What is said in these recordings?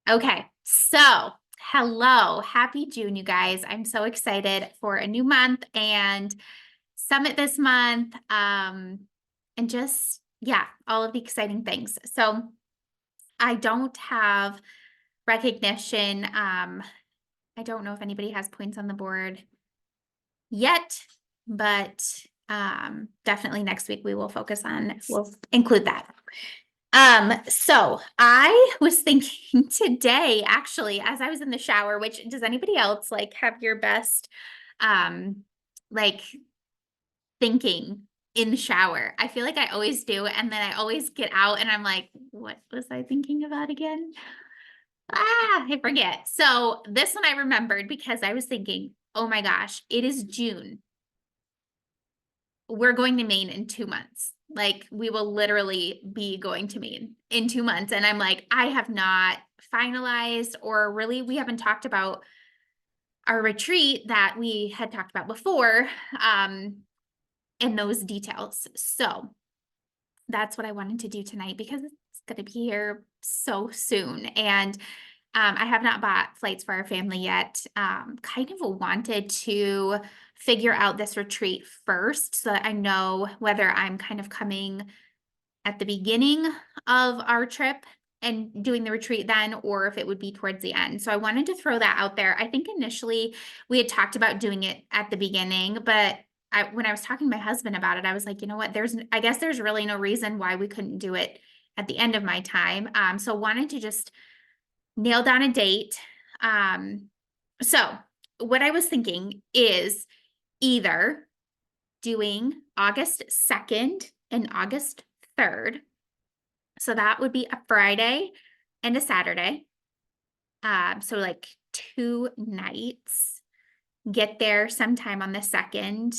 Okay, so hello, happy June, you guys. I'm so excited for a new month and summit this month. And just, yeah, all of the exciting things. So I don't have recognition. I don't know if anybody has points on the board yet, but definitely next week we'll include that. So I was thinking today, actually, as I was in the shower, which does anybody else like have your best like thinking in the shower? I feel like I always do, and then I always get out and I'm like, what was I thinking about again? I forget. So this one I remembered because I was thinking, oh my gosh, it is June. We're going to Maine in 2 months. Like we will literally be going to Maine in 2 months. And I'm like, I have not finalized or really, we haven't talked about our retreat that we had talked about before, and those details. So that's what I wanted to do tonight because it's going to be here so soon. And I have not bought flights for our family yet. Kind of wanted to figure out this retreat first so that I know whether I'm kind of coming at the beginning of our trip and doing the retreat then, or if it would be towards the end. So I wanted to throw that out there. I think initially we had talked about doing it at the beginning, but when I was talking to my husband about it, I was like, you know what, I guess there's really no reason why we couldn't do it at the end of my time. So wanted to just nail down a date. So what I was thinking is either doing August 2nd and August 3rd. So that would be a Friday and a Saturday. So like 2 nights. Get there sometime on the 2nd,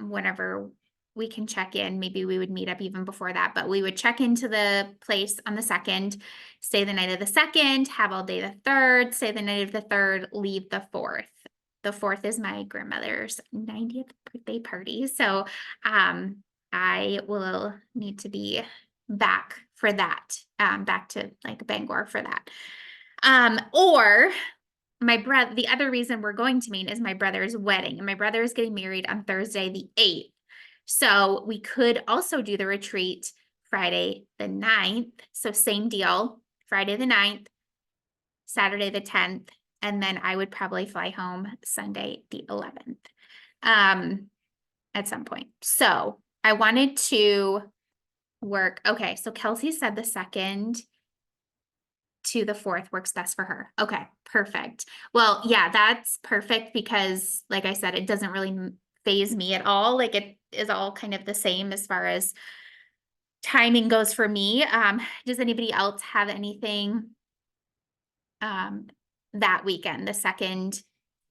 whenever we can check in. Maybe we would meet up even before that, but we would check into the place on the 2nd, stay the night of the 2nd, have all day the 3rd, stay the night of the 3rd, leave the 4th. The 4th is my grandmother's 90th birthday party. So I will need to be back for that, back to like Bangor for that. Or the other reason we're going to Maine is my brother's wedding, and my brother is getting married on Thursday, the 8th. So we could also do the retreat Friday, the 9th. So same deal, Friday, the 9th, Saturday, the 10th, and then I would probably fly home Sunday, the 11th, at some point. So I wanted to work. Okay. So Kelsey said the 2nd to the 4th works best for her. Okay, perfect. Well, yeah, that's perfect because like I said, it doesn't really phase me at all. Like it is all kind of the same as far as timing goes for me. Does anybody else have anything that weekend, the 2nd,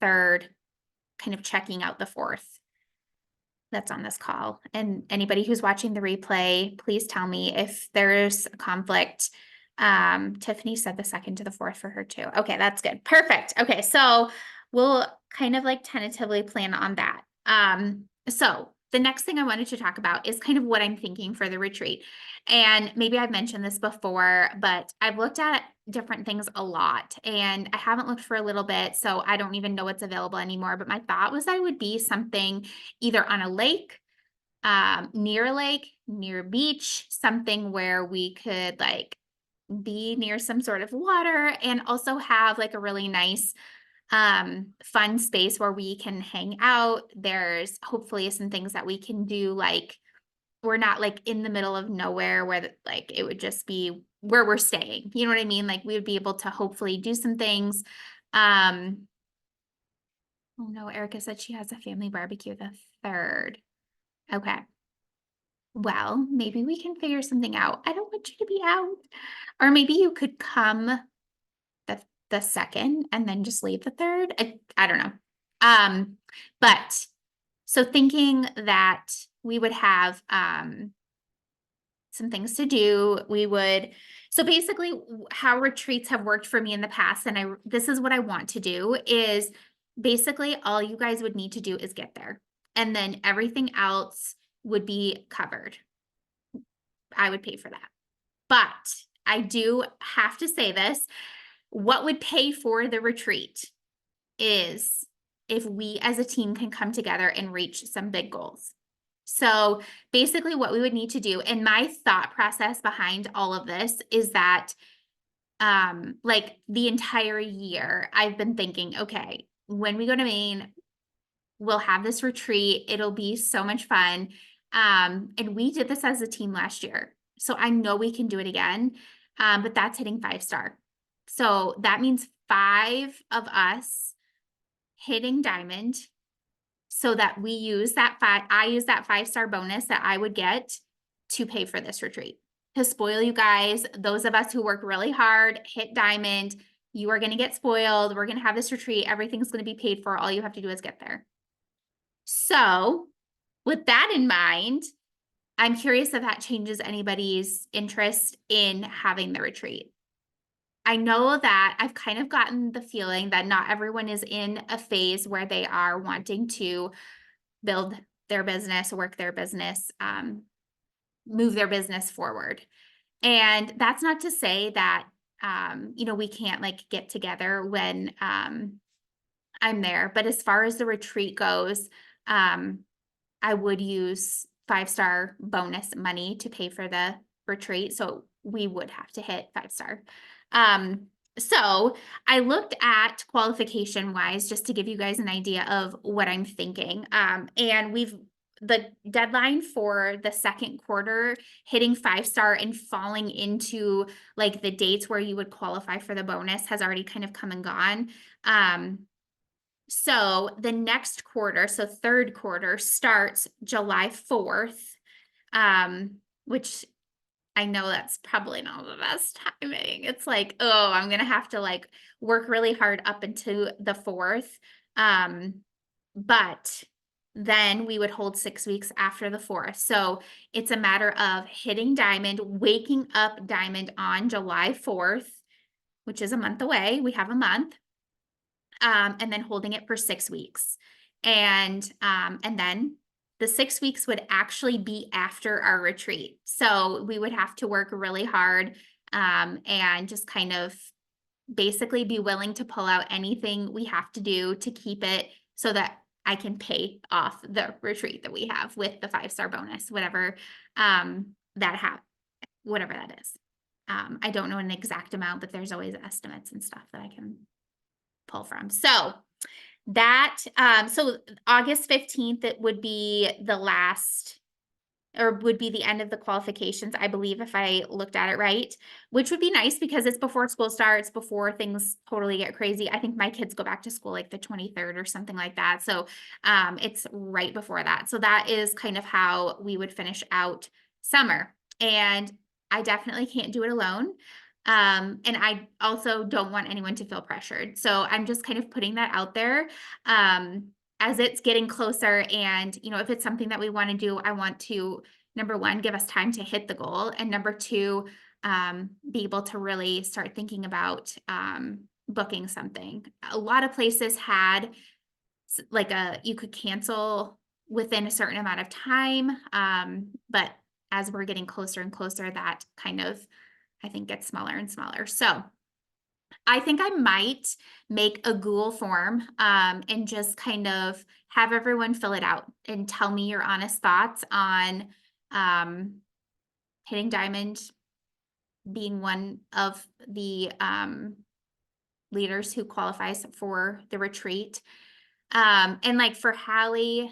3rd, kind of checking out the 4th that's on this call? And anybody who's watching the replay, please tell me if there's a conflict. Tiffany said the 2nd to the 4th for her too. Okay, that's good. Perfect. Okay, so we'll kind of like tentatively plan on that. So the next thing I wanted to talk about is kind of what I'm thinking for the retreat. And maybe I've mentioned this before, but I've looked at different things a lot and I haven't looked for a little bit, so I don't even know what's available anymore. But my thought was I would be something either on a lake, near a lake, near a beach, something where we could like be near some sort of water and also have like a really nice fun space where we can hang out. There's hopefully some things that we can do, like we're not like in the middle of nowhere where like it would just be where we're staying. You know what I mean? Like we would be able to hopefully do some things. Oh no, Erica said she has a family barbecue the 3rd. Okay. Well, maybe we can figure something out. I don't want you to be out. Or maybe you could come the 2nd and then just leave the 3rd. I don't know. But so thinking that we would have some things to do, so basically how retreats have worked for me in the past, and this is what I want to do, is basically all you guys would need to do is get there. And then everything else would be covered. I would pay for that. But I do have to say this. what would pay for the retreat is if we as a team can come together and reach some big goals. So basically what we would need to do, and my thought process behind all of this is that like the entire year I've been thinking, okay, when we go to Maine, we'll have this retreat. It'll be so much fun. And we did this as a team last year. So I know we can do it again. But that's hitting 5-star. So that means 5 of us hitting diamond so that we use that I use that 5-star bonus that I would get to pay for this retreat. To spoil you guys, those of us who work really hard, hit diamond, you are going to get spoiled. We're going to have this retreat. Everything's going to be paid for. All you have to do is get there. So with that in mind, I'm curious if that changes anybody's interest in having the retreat. I know that I've kind of gotten the feeling that not everyone is in a phase where they are wanting to build their business, work their business, move their business forward. And that's not to say that, we can't like get together when I'm there. But as far as the retreat goes, I would use 5-star bonus money to pay for the retreat. So we would have to hit 5-star. So I looked at qualification wise, just to give you guys an idea of what I'm thinking. And the deadline for the second quarter hitting 5-star and falling into like the dates where you would qualify for the bonus has already kind of come and gone. So the next quarter, so third quarter starts July 4th, which I know that's probably not the best timing. It's like, oh, I'm going to have to like work really hard up into the 4th. But then we would hold 6 weeks after the 4th. So it's a matter of hitting diamond, waking up diamond on July 4th, which is a month away. We have a month. And then holding it for 6 weeks. And then the 6 weeks would actually be after our retreat. So we would have to work really hard, and just kind of basically be willing to pull out anything we have to do to keep it so that I can pay off the retreat that we have with the 5-star bonus, whatever, whatever that is. I don't know an exact amount, but there's always estimates and stuff that I can pull from. So that, so August 15th, it would be the last, or would be the end of the qualifications, I believe, if I looked at it right, which would be nice because it's before school starts, before things totally get crazy. I think my kids go back to school like the 23rd or something like that. So it's right before that. So that is kind of how we would finish out summer. And I definitely can't do it alone. And I also don't want anyone to feel pressured. So I'm just kind of putting that out there. As it's getting closer and, if it's something that we want to do, I want to, number one, give us time to hit the goal. And number two, be able to really start thinking about, booking something. A lot of places had like you could cancel within a certain amount of time. But as we're getting closer and closer, that kind of, I think, gets smaller and smaller. So I think I might make a Google form, and just kind of have everyone fill it out and tell me your honest thoughts on, hitting diamond, being one of the, leaders who qualifies for the retreat. And like for Hallie,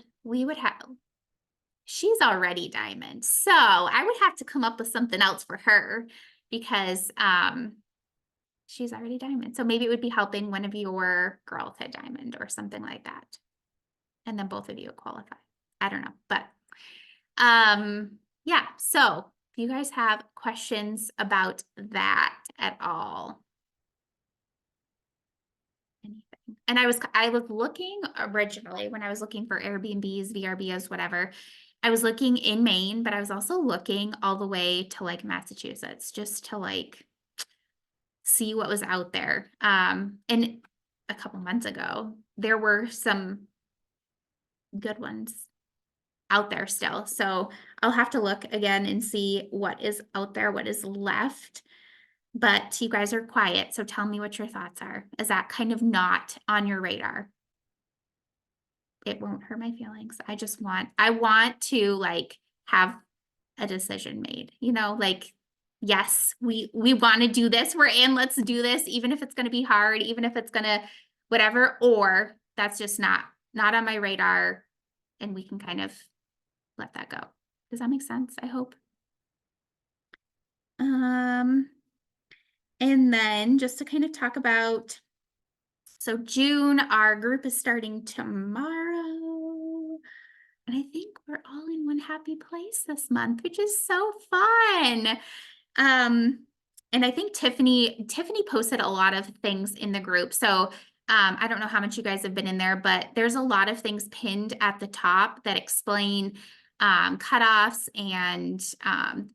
she's already diamond. So I would have to come up with something else for her because, she's already diamond. So maybe it would be helping one of your girls hit diamond or something like that. And then both of you qualify. I don't know, but, yeah. So if you guys have questions about that at all. Anything. And I was looking originally when I was looking for Airbnbs, VRBOs, whatever. I was looking in Maine, but I was also looking all the way to like Massachusetts just to like see what was out there. And a couple months ago, there were some good ones out there still. So I'll have to look again and see what is out there, what is left. but you guys are quiet. So tell me what your thoughts are. Is that kind of not on your radar? It won't hurt my feelings. I want to like have a decision made, like, yes, we want to do this. We're in, let's do this, even if it's going to be hard, even if it's going to whatever, or that's just not on my radar and we can kind of let that go. Does that make sense? I hope. And then just to kind of talk about, so June, our group is starting tomorrow. And I think we're all in one happy place this month, which is so fun. And I think Tiffany posted a lot of things in the group. So I don't know how much you guys have been in there, but there's a lot of things pinned at the top that explain cutoffs and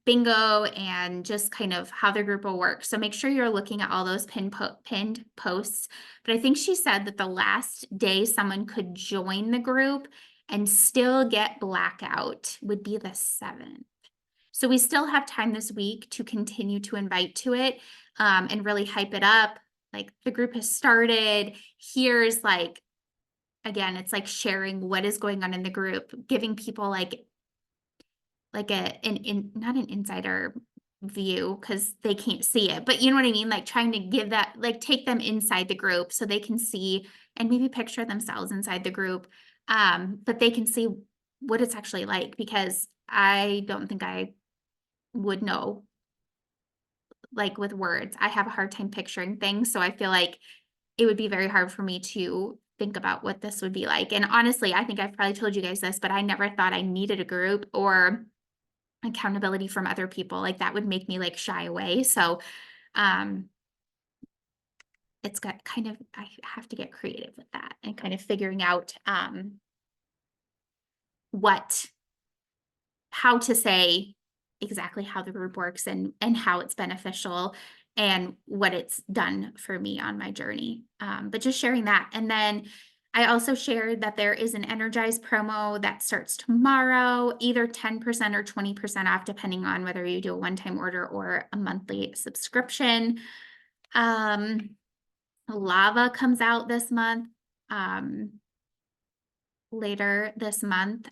bingo and just kind of how the group will work. So make sure you're looking at all those pinned posts. But I think she said that the last day someone could join the group and still get blackout would be the 7th. So we still have time this week to continue to invite to it and really hype it up. Like the group has started. Here's like, again, it's like sharing what is going on in the group, giving people like not an insider view because they can't see it, but you know what I mean? Like trying to give that, like take them inside the group so they can see and maybe picture themselves inside the group. But they can see what it's actually like, because I don't think I would know, like with words. I have a hard time picturing things. So I feel like it would be very hard for me to think about what this would be like. And honestly, I think I've probably told you guys this, but I never thought I needed a group or accountability from other people. Like that would make me like shy away. So it's got kind of, I have to get creative with that and kind of figuring out how to say exactly how the group works and how it's beneficial and what it's done for me on my journey. But just sharing that. And then I also shared that there is an Energize promo that starts tomorrow, either 10% or 20% off, depending on whether you do a one-time order or a monthly subscription. Lava comes out this month, later this month.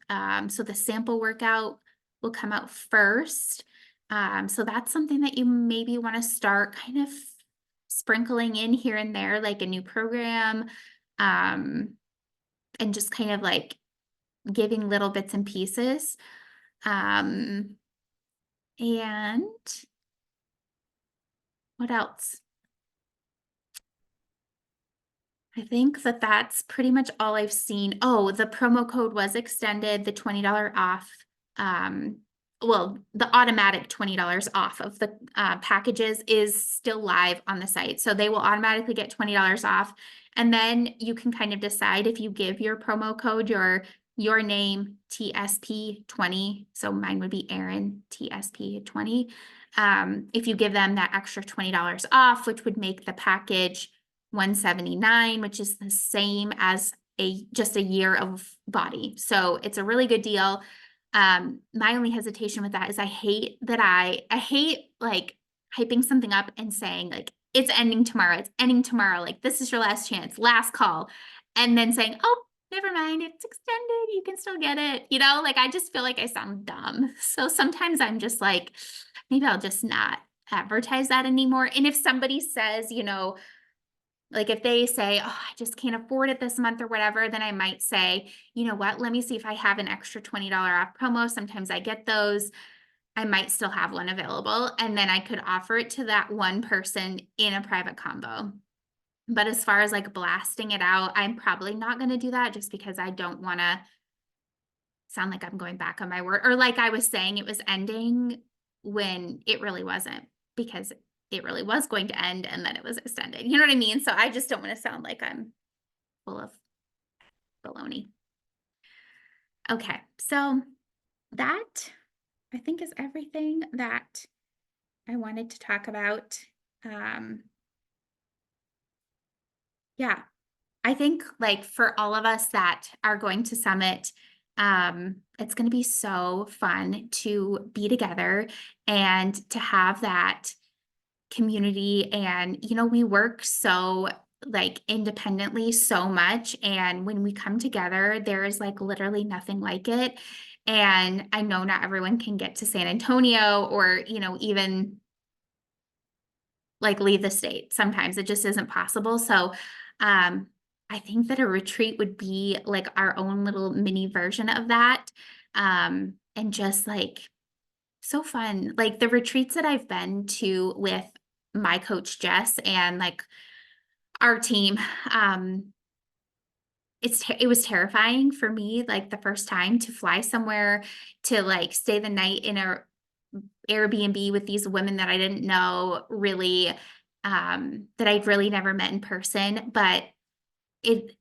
So the sample workout will come out first. So that's something that you maybe want to start kind of sprinkling in here and there, like a new program, and just kind of like giving little bits and pieces. And what else? I think that that's pretty much all I've seen. Oh, the promo code was extended, the $20 off. Well, the automatic $20 off of the packages is still live on the site. So they will automatically get $20 off. And then you can kind of decide if you give your promo code, your name, TSP20. So mine would be Erin, TSP20. If you give them that extra $20 off, which would make the package $179, which is the same as just a year of body. So it's a really good deal. My only hesitation with that is I hate like hyping something up and saying like, it's ending tomorrow. Like, this is your last chance, last call. And then saying, oh, never mind, it's extended. You can still get it. Like, I just feel like I sound dumb. So sometimes I'm just like, maybe I'll just not advertise that anymore. And if somebody says, like if they say, oh, I just can't afford it this month or whatever, then I might say, you know what, let me see if I have an extra $20 off promo. Sometimes I get those. I might still have one available. And then I could offer it to that one person in a private combo. But as far as like blasting it out, I'm probably not going to do that just because I don't want to sound like I'm going back on my word. Or like I was saying, it was ending when it really wasn't, because it really was going to end and then it was extended. You know what I mean? So I just don't want to sound like I'm full of baloney. Okay, so that I think is everything that I wanted to talk about. Yeah, I think like for all of us that are going to Summit, it's going to be so fun to be together and to have that community. And, we work so like independently so much. And when we come together, there is like literally nothing like it. And I know not everyone can get to San Antonio or, even like leave the state. Sometimes it just isn't possible. So, I think that a retreat would be like our own little mini version of that. And just like so fun. Like the retreats that I've been to with my coach Jess and like our team, it was terrifying for me like the first time to fly somewhere to like stay the night in a Airbnb with these women that I didn't know really, that I'd really never met in person, but it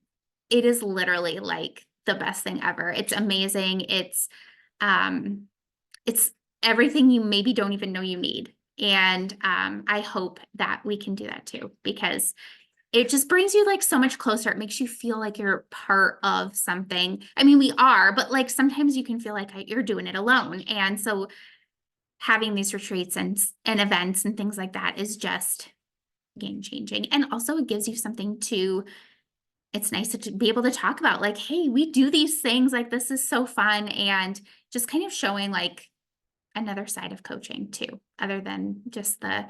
it is literally like the best thing ever. It's amazing. It's everything you maybe don't even know you need. And I hope that we can do that too, because it just brings you like so much closer. It makes you feel like you're part of something. I mean, we are, but like sometimes you can feel like you're doing it alone. And so having these retreats and events and things like that is just game changing. And also it gives you something to, it's nice to be able to talk about like, hey, we do these things, like this is so fun, and just kind of showing like another side of coaching too, other than just the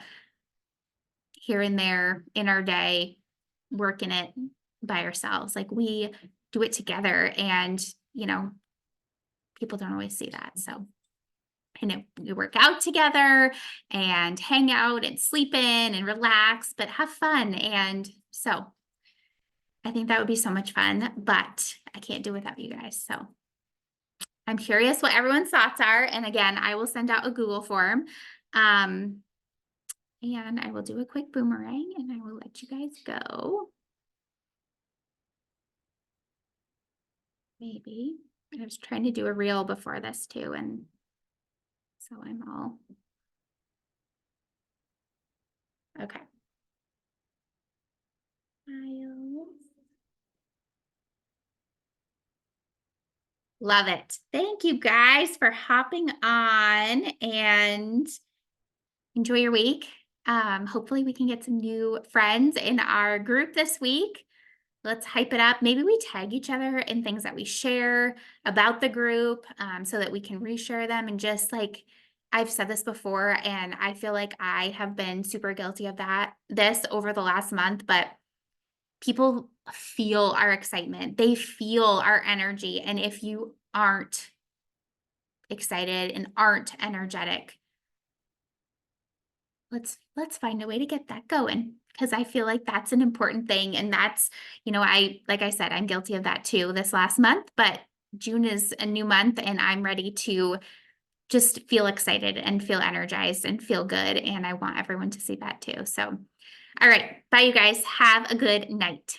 here and there in our day, working it by ourselves. Like we do it together, and people don't always see that. So and we work out together and hang out and sleep in and relax, but have fun. And so I think that would be so much fun, but I can't do without you guys. So I'm curious what everyone's thoughts are. And again, I will send out a Google form. And I will do a quick boomerang and I will let you guys go. Maybe. I was trying to do a reel before this too. And so I'm all okay. Love it. Thank you guys for hopping on and enjoy your week. Hopefully we can get some new friends in our group this week. Let's hype it up. Maybe we tag each other in things that we share about the group, so that we can reshare them. And just like I've said this before, and I feel like I have been super guilty of this over the last month, but people feel our excitement. They feel our energy. And if you aren't excited and aren't energetic, let's find a way to get that going, because I feel like that's an important thing. And that's, like I said, I'm guilty of that too this last month, but June is a new month and I'm ready to just feel excited and feel energized and feel good. And I want everyone to see that too. So, all right. Bye, you guys. Have a good night.